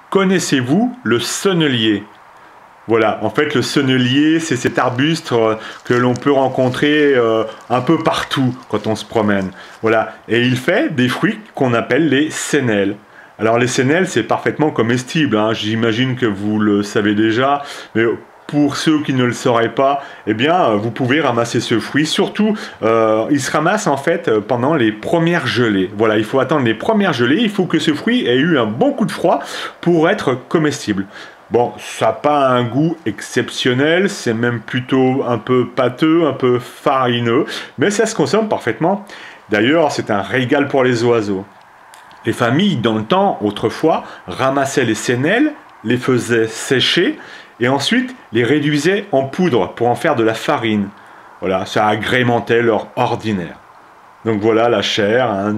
Connaissez-vous le sennelier? Voilà, en fait le sennelier, c'est cet arbuste que l'on peut rencontrer un peu partout quand on se promène. Voilà, et il fait des fruits qu'on appelle les sénelles. Alors les sénelles, c'est parfaitement comestible, hein. J'imagine que vous le savez déjà, mais pour ceux qui ne le sauraient pas, eh bien, vous pouvez ramasser ce fruit. Surtout, il se ramasse en fait pendant les premières gelées. Voilà, il faut attendre les premières gelées. Il faut que ce fruit ait eu un bon coup de froid pour être comestible. Bon, ça n'a pas un goût exceptionnel, c'est même plutôt un peu pâteux, un peu farineux, mais ça se consomme parfaitement. D'ailleurs, c'est un régal pour les oiseaux. Les familles, dans le temps, autrefois, ramassaient les sénelles, les faisaient sécher, et ensuite les réduisaient en poudre pour en faire de la farine. Voilà, ça agrémentait leur ordinaire. Donc voilà la chair, hein,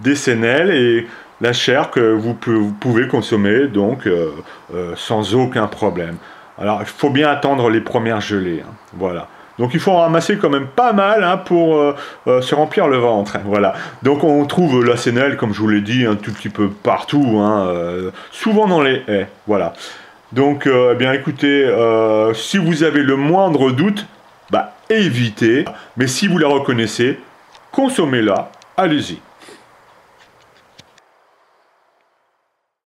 des sénelles et la chair que vous pouvez consommer donc sans aucun problème. Alors il faut bien attendre les premières gelées, hein, voilà. Donc il faut en ramasser quand même pas mal hein, pour se remplir le ventre. Voilà. Donc on trouve la sénelle, comme je vous l'ai dit, un tout petit peu partout, hein, souvent dans les haies. Voilà. Donc eh bien écoutez, si vous avez le moindre doute, bah évitez. Mais si vous la reconnaissez, consommez-la, allez-y.